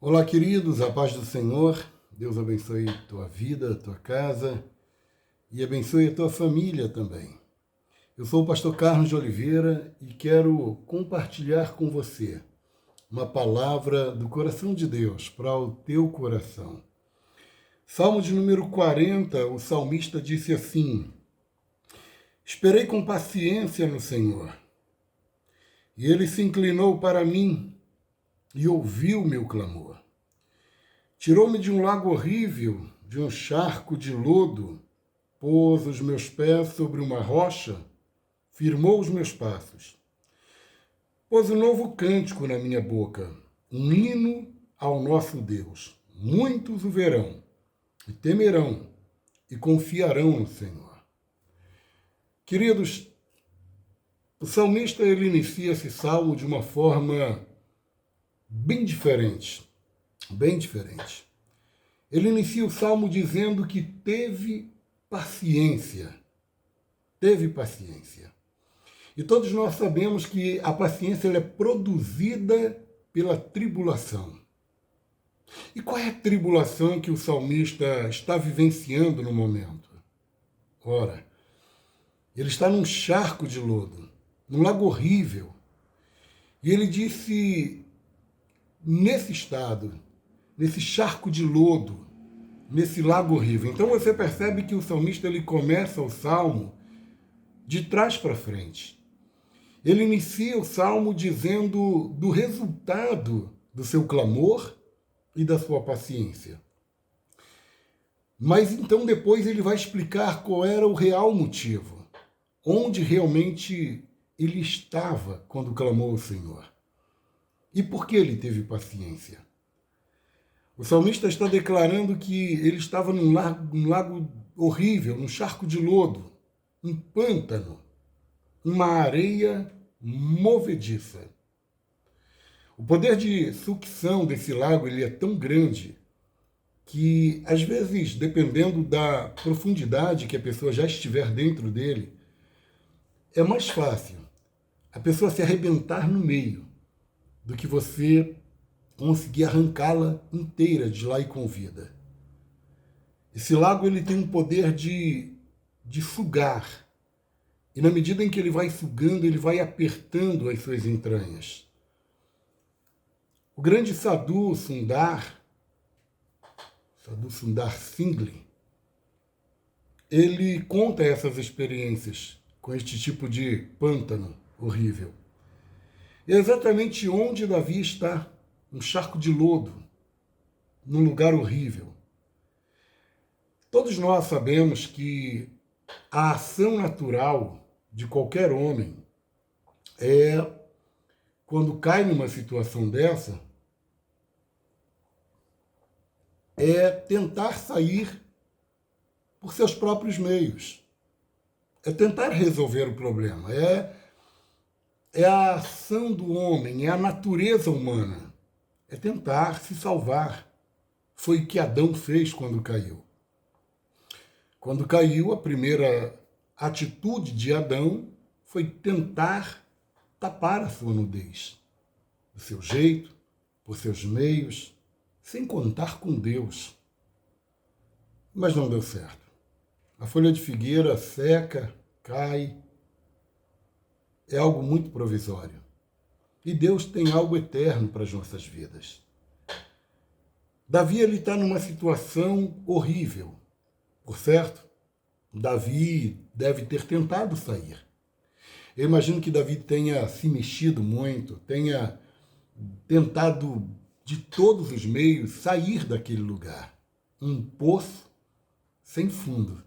Olá, queridos, a paz do Senhor. Deus abençoe tua vida, tua casa e abençoe a tua família também. Eu sou o pastor Carlos de Oliveira e quero compartilhar com você uma palavra do coração de Deus para o teu coração. Salmo de número 40, o salmista disse assim: Esperei com paciência no Senhor, e ele se inclinou para mim e ouviu meu clamor. Tirou-me de um lago horrível, de um charco de lodo, pôs os meus pés sobre uma rocha, firmou os meus passos. Pôs um novo cântico na minha boca, um hino ao nosso Deus. Muitos o verão, e temerão, e confiarão no Senhor. Queridos, o salmista ele inicia esse salmo de uma forma bem diferente. Bem diferente. Ele inicia o salmo dizendo que teve paciência. Teve paciência. E todos nós sabemos que a paciência ela é produzida pela tribulação. E qual é a tribulação que o salmista está vivenciando no momento? Ora, ele está num charco de lodo, num lago horrível. E ele disse, nesse estado, nesse charco de lodo, nesse lago horrível. Então você percebe que o salmista ele começa o salmo de trás para frente. Ele inicia o salmo dizendo do resultado do seu clamor e da sua paciência. Mas então depois ele vai explicar qual era o real motivo, onde realmente ele estava quando clamou ao Senhor. E por que ele teve paciência? O salmista está declarando que ele estava num lago horrível, num charco de lodo, um pântano, uma areia movediça. O poder de sucção desse lago ele é tão grande que, às vezes, dependendo da profundidade que a pessoa já estiver dentro dele, é mais fácil a pessoa se arrebentar no meio do que você conseguir arrancá-la inteira de lá e com vida. Esse lago ele tem um poder de sugar. E na medida em que ele vai sugando, ele vai apertando as suas entranhas. O grande Sadhu Sundar Singh, ele conta essas experiências com este tipo de pântano horrível. E é exatamente onde Davi está, um charco de lodo, num lugar horrível. Todos nós sabemos que a ação natural de qualquer homem é, quando cai numa situação dessa, é tentar sair por seus próprios meios. É tentar resolver o problema. É a ação do homem, é a natureza humana. É tentar se salvar. Foi o que Adão fez quando caiu. Quando caiu, a primeira atitude de Adão foi tentar tapar a sua nudez. Do seu jeito, por seus meios, sem contar com Deus. Mas não deu certo. A folha de figueira seca, cai. É algo muito provisório. E Deus tem algo eterno para as nossas vidas. Davi está numa situação horrível. Por certo, Davi deve ter tentado sair. Eu imagino que Davi tenha se mexido muito, tenha tentado de todos os meios sair daquele lugar. Um poço sem fundo.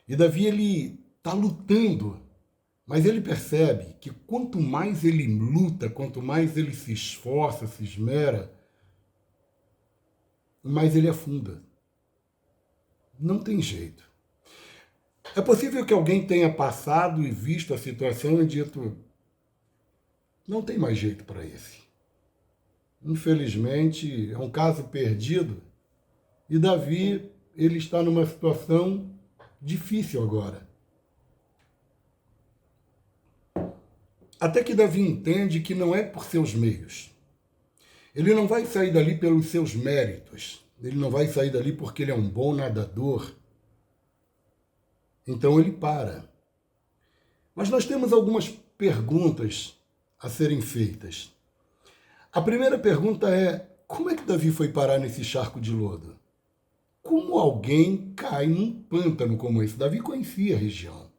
E Davi ele está lutando, mas ele percebe que quanto mais ele luta, quanto mais ele se esforça, se esmera, mais ele afunda. Não tem jeito. É possível que alguém tenha passado e visto a situação e dito, não tem mais jeito para esse. Infelizmente, é um caso perdido. E Davi, ele está numa situação difícil agora. Até que Davi entende que não é por seus meios. Ele não vai sair dali pelos seus méritos. Ele não vai sair dali porque ele é um bom nadador. Então ele para. Mas nós temos algumas perguntas a serem feitas. A primeira pergunta é: como é que Davi foi parar nesse charco de lodo? Como alguém cai num pântano como esse? Davi conhecia a região.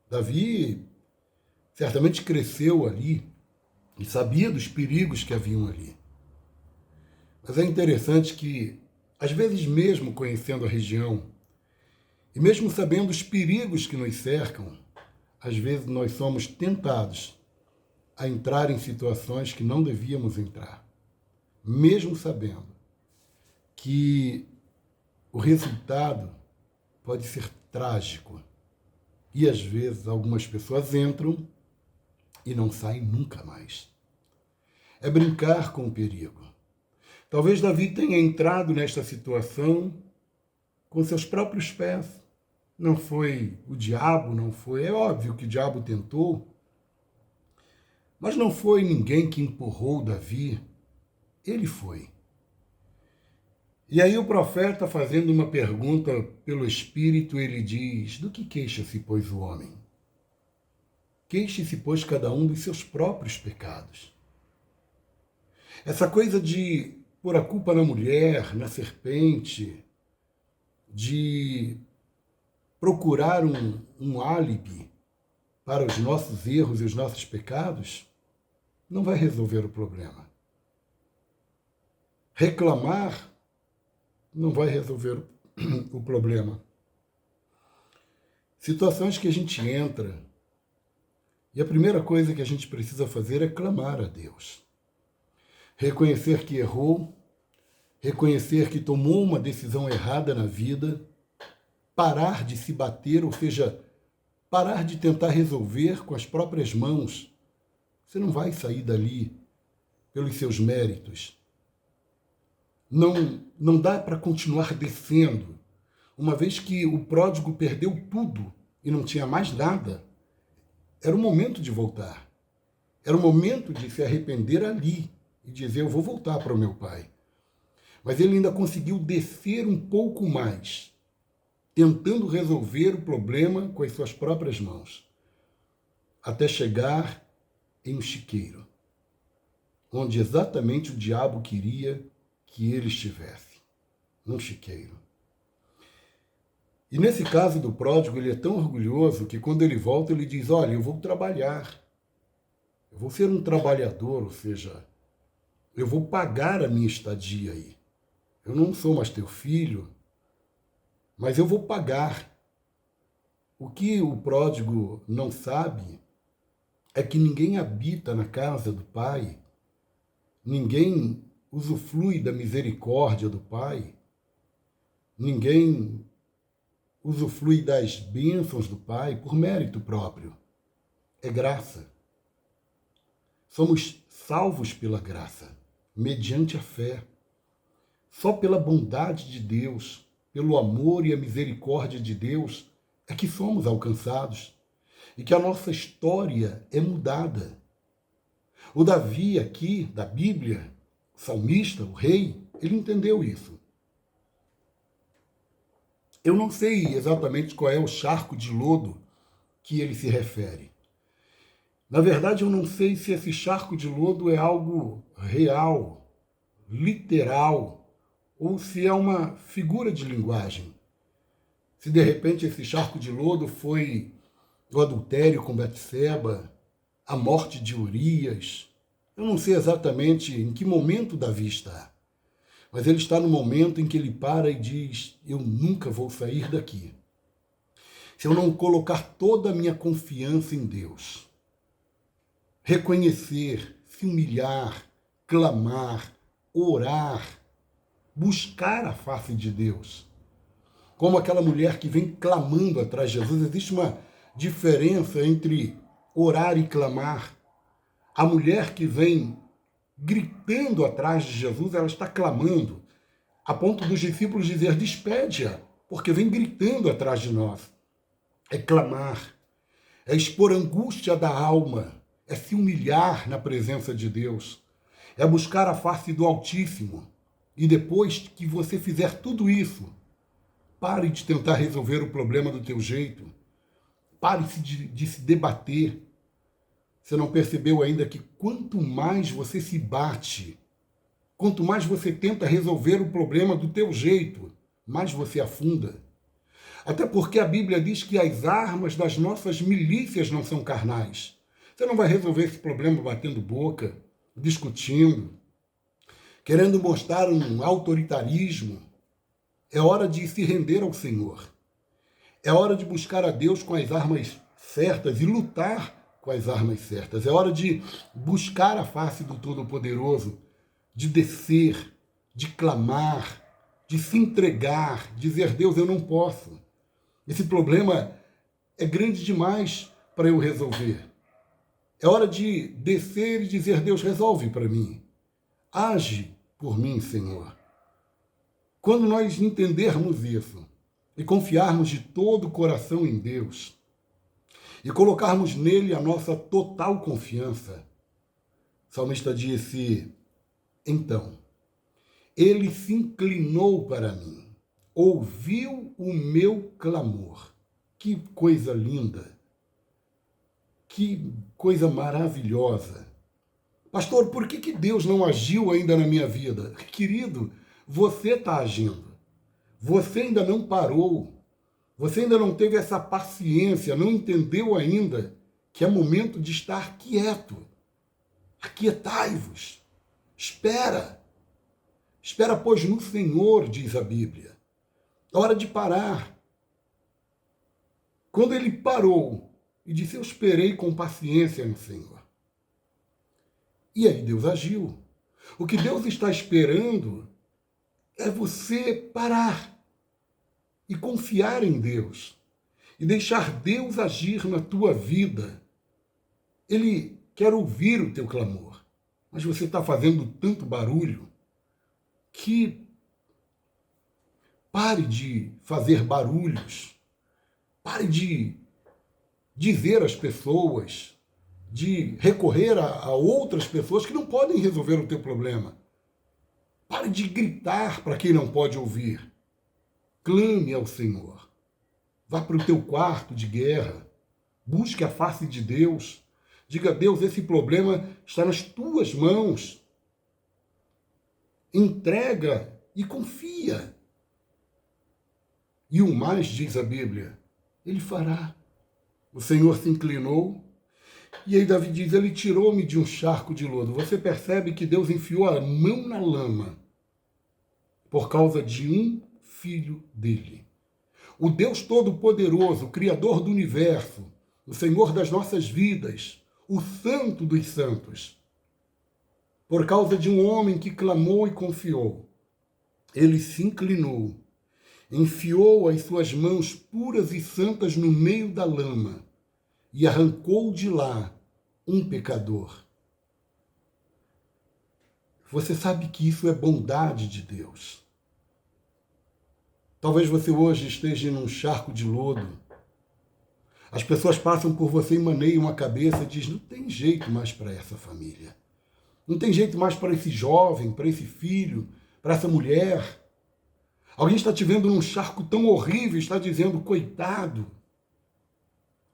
Davi certamente cresceu ali e sabia dos perigos que haviam ali. Mas é interessante que, às vezes mesmo conhecendo a região, e mesmo sabendo os perigos que nos cercam, às vezes nós somos tentados a entrar em situações que não devíamos entrar, mesmo sabendo que o resultado pode ser trágico. E às vezes algumas pessoas entram e não saem nunca mais. É brincar com o perigo. Talvez Davi tenha entrado nesta situação com seus próprios pés. Não foi o diabo, não foi. É óbvio que o diabo tentou, mas não foi ninguém que empurrou Davi. Ele foi. E aí o profeta, fazendo uma pergunta pelo Espírito, ele diz: do que queixa-se, pois, o homem? Queixe-se, pois, cada um dos seus próprios pecados. Essa coisa de pôr a culpa na mulher, na serpente, de procurar um álibi para os nossos erros e os nossos pecados, não vai resolver o problema. Reclamar não vai resolver o problema. Situações que a gente entra, e a primeira coisa que a gente precisa fazer é clamar a Deus. Reconhecer que errou, reconhecer que tomou uma decisão errada na vida, parar de se bater, ou seja, parar de tentar resolver com as próprias mãos. Você não vai sair dali pelos seus méritos. Não dá para continuar descendo, uma vez que o pródigo perdeu tudo e não tinha mais nada. Era o momento de voltar. Era o momento de se arrepender ali e dizer: eu vou voltar para o meu pai. Mas ele ainda conseguiu descer um pouco mais, tentando resolver o problema com as suas próprias mãos, até chegar em um chiqueiro, onde exatamente o diabo queria que ele estivesse, num chiqueiro. E nesse caso do pródigo, ele é tão orgulhoso que quando ele volta, ele diz: olha, eu vou trabalhar, eu vou ser um trabalhador, ou seja, eu vou pagar a minha estadia aí. Eu não sou mais teu filho, mas eu vou pagar. O que o pródigo não sabe é que ninguém habita na casa do pai, ninguém usufrui da misericórdia do pai, ninguém usufrui das bênçãos do pai por mérito próprio. É graça. Somos salvos pela graça, mediante a fé. Só pela bondade de Deus, pelo amor e a misericórdia de Deus, é que somos alcançados e que a nossa história é mudada. O Davi aqui, da Bíblia, o salmista, o rei, ele entendeu isso. Eu não sei exatamente qual é o charco de lodo que ele se refere. Na verdade, eu não sei se esse charco de lodo é algo real, literal, ou se é uma figura de linguagem. Se de repente esse charco de lodo foi o adultério com Betseba, a morte de Urias. Eu não sei exatamente em que momento Davi está, mas ele está no momento em que ele para e diz: eu nunca vou sair daqui se eu não colocar toda a minha confiança em Deus. Reconhecer, se humilhar, clamar, orar, buscar a face de Deus. Como aquela mulher que vem clamando atrás de Jesus. Existe uma diferença entre orar e clamar. A mulher que vem gritando atrás de Jesus, ela está clamando, a ponto dos discípulos dizer: despede-a, porque vem gritando atrás de nós. É clamar, é expor a angústia da alma, é se humilhar na presença de Deus. é buscar a face do Altíssimo. E depois que você fizer tudo isso, pare de tentar resolver o problema do teu jeito. Pare de se debater. Você não percebeu ainda que quanto mais você se bate, quanto mais você tenta resolver o problema do teu jeito, mais você afunda. Até porque a Bíblia diz que as armas das nossas milícias não são carnais. Você não vai resolver esse problema batendo boca, discutindo, querendo mostrar um autoritarismo. É hora de se render ao Senhor. É hora de buscar a Deus com as armas certas e lutar com as armas certas. É hora de buscar a face do Todo-Poderoso, de descer, de clamar, de se entregar, dizer: Deus, eu não posso. Esse problema é grande demais para eu resolver. É hora de descer e dizer: Deus, resolve para mim. Age por mim, Senhor. Quando nós entendermos isso e confiarmos de todo o coração em Deus e colocarmos nele a nossa total confiança, o salmista disse: então, ele se inclinou para mim, ouviu o meu clamor. Que coisa linda, que coisa maravilhosa. Pastor, por que Deus não agiu ainda na minha vida? Querido, você está agindo. Você ainda não parou. Você ainda não teve essa paciência, não entendeu ainda que é momento de estar quieto. Aquietai-vos. Espera. Espera, pois, no Senhor, diz a Bíblia. É hora de parar. Quando ele parou e disse: eu esperei com paciência no Senhor. E aí Deus agiu. O que Deus está esperando é você parar e confiar em Deus e deixar Deus agir na tua vida. Ele quer ouvir o teu clamor, mas você está fazendo tanto barulho que pare de fazer barulhos, pare de dizer às pessoas, de recorrer a outras pessoas que não podem resolver o teu problema. Pare de gritar para quem não pode ouvir. Clame ao Senhor. Vá para o teu quarto de guerra. Busque a face de Deus. Diga: Deus, esse problema está nas tuas mãos. Entrega e confia. E o mais, diz a Bíblia, ele fará. O Senhor se inclinou. E aí Davi diz: ele tirou-me de um charco de lodo. Você percebe que Deus enfiou a mão na lama por causa de um filho dele. O Deus Todo-Poderoso, o Criador do Universo, o Senhor das nossas vidas, o Santo dos Santos, por causa de um homem que clamou e confiou, ele se inclinou, enfiou as suas mãos puras e santas no meio da lama e arrancou de lá um pecador. Você sabe que isso é bondade de Deus. Talvez você hoje esteja num charco de lodo. As pessoas passam por você e maneiam a cabeça e dizem: não tem jeito mais para essa família. Não tem jeito mais para esse jovem, para esse filho, para essa mulher. Alguém está te vendo num charco tão horrível e está dizendo: coitado.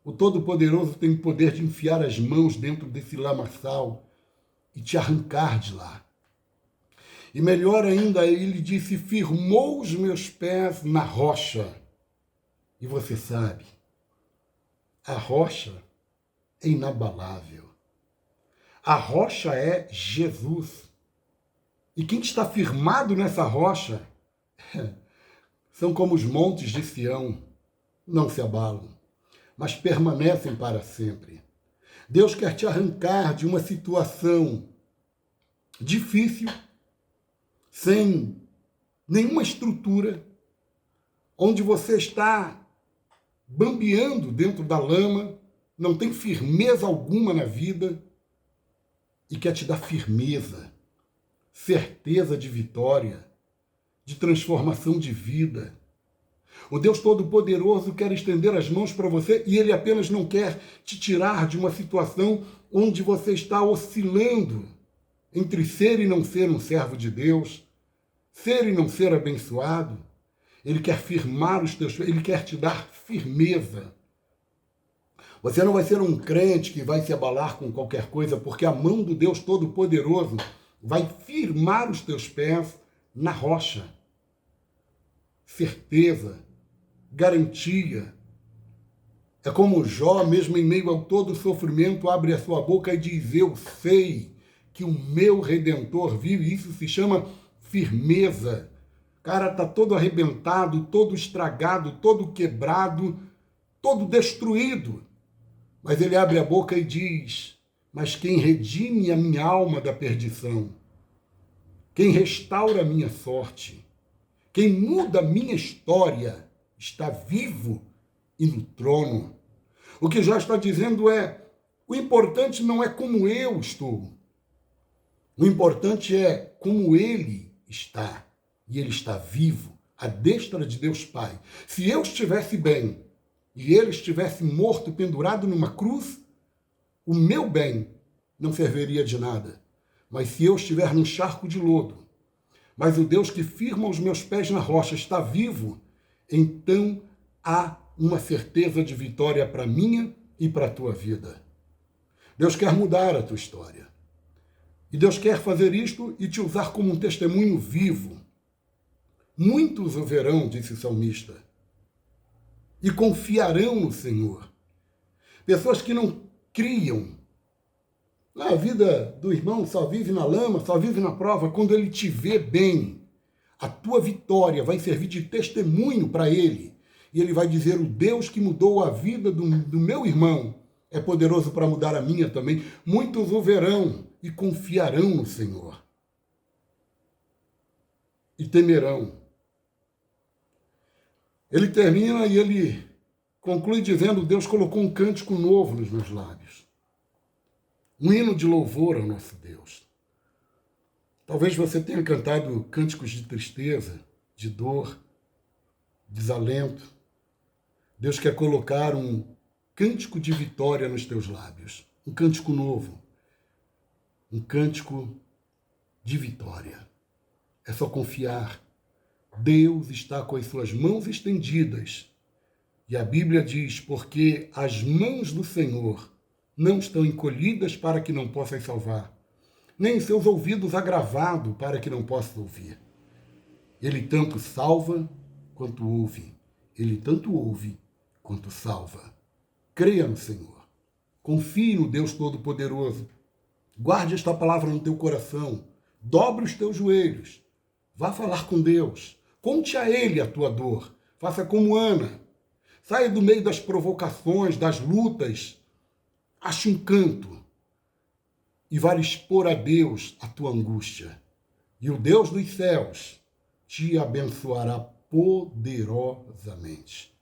O Todo-Poderoso tem o poder de enfiar as mãos dentro desse lamaçal e te arrancar de lá. E melhor ainda, ele disse: firmou os meus pés na rocha. E você sabe, a rocha é inabalável. A rocha é Jesus. E quem está firmado nessa rocha são como os montes de Sião, não se abalam, mas permanecem para sempre. Deus quer te arrancar de uma situação difícil, sem nenhuma estrutura, onde você está bambeando dentro da lama, não tem firmeza alguma na vida, e quer te dar firmeza, certeza de vitória, de transformação de vida. O Deus Todo-Poderoso quer estender as mãos para você e Ele apenas não quer te tirar de uma situação onde você está oscilando. entre ser e não ser um servo de Deus, ser e não ser abençoado. Ele quer firmar os teus pés, ele quer te dar firmeza. Você não vai ser um crente que vai se abalar com qualquer coisa, porque a mão do Deus Todo-Poderoso vai firmar os teus pés na rocha. Certeza, garantia. É como Jó, mesmo em meio ao todo sofrimento, abre a sua boca e diz: eu sei que o meu Redentor vive. Isso se chama firmeza. O cara está todo arrebentado, todo estragado, todo quebrado, todo destruído. Mas ele abre a boca e diz: mas quem redime a minha alma da perdição, quem restaura a minha sorte, quem muda a minha história, está vivo e no trono. O que Jó está dizendo é: o importante não é como eu estou. O importante é como ele está. E ele está vivo, à destra de Deus Pai. Se eu estivesse bem e ele estivesse morto, pendurado numa cruz, o meu bem não serviria de nada. Mas se eu estiver num charco de lodo, mas o Deus que firma os meus pés na rocha está vivo, então há uma certeza de vitória para a minha e para a tua vida. Deus quer mudar a tua história. E Deus quer fazer isto e te usar como um testemunho vivo. Muitos o verão, disse o salmista, e confiarão no Senhor. Pessoas que não criam. A vida do irmão só vive na lama, só vive na prova. Quando ele te vê bem, a tua vitória vai servir de testemunho para ele. E ele vai dizer: o Deus que mudou a vida do meu irmão é poderoso para mudar a minha também. Muitos o verão e confiarão no Senhor. E temerão. Ele termina e ele conclui dizendo: Deus colocou um cântico novo nos meus lábios. Um hino de louvor ao nosso Deus. Talvez você tenha cantado cânticos de tristeza, de dor, desalento. Deus quer colocar um cântico de vitória nos teus lábios. Um cântico novo. Um cântico de vitória. É só confiar. Deus está com as suas mãos estendidas. E a Bíblia diz: porque as mãos do Senhor não estão encolhidas para que não possam salvar, nem seus ouvidos agravados para que não possam ouvir. Ele tanto salva quanto ouve. Ele tanto ouve quanto salva. Creia no Senhor. Confie no Deus Todo-Poderoso. Guarde esta palavra no teu coração. Dobre os teus joelhos. Vá falar com Deus. Conte a Ele a tua dor. Faça como Ana. Saia do meio das provocações, das lutas. Ache um canto e vá expor a Deus a tua angústia. E o Deus dos céus te abençoará poderosamente.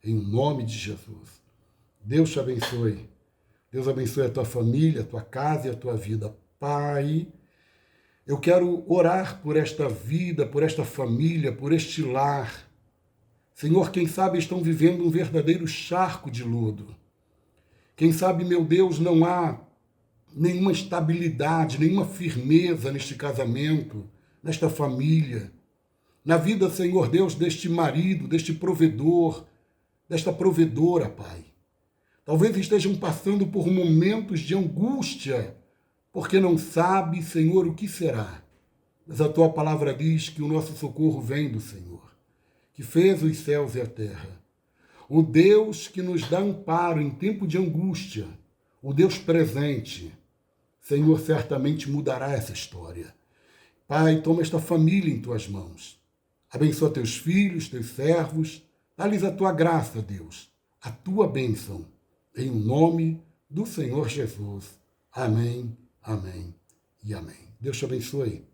Em nome de Jesus. Deus te abençoe. Deus abençoe a tua família, a tua casa e a tua vida. Pai, eu quero orar por esta vida, por esta família, por este lar. Senhor, quem sabe estão vivendo um verdadeiro charco de lodo. Quem sabe, meu Deus, não há nenhuma estabilidade, nenhuma firmeza neste casamento, nesta família. Na vida, Senhor Deus, deste marido, deste provedor, desta provedora, Pai. Talvez estejam passando por momentos de angústia, porque não sabe, Senhor, o que será. Mas a tua palavra diz que o nosso socorro vem do Senhor, que fez os céus e a terra. O Deus que nos dá amparo em tempo de angústia, o Deus presente, Senhor, certamente mudará essa história. Pai, toma esta família em tuas mãos. Abençoa teus filhos, teus servos. Dá-lhes a tua graça, Deus, a tua bênção. Em nome do Senhor Jesus. Amém, amém e amém. Deus te abençoe.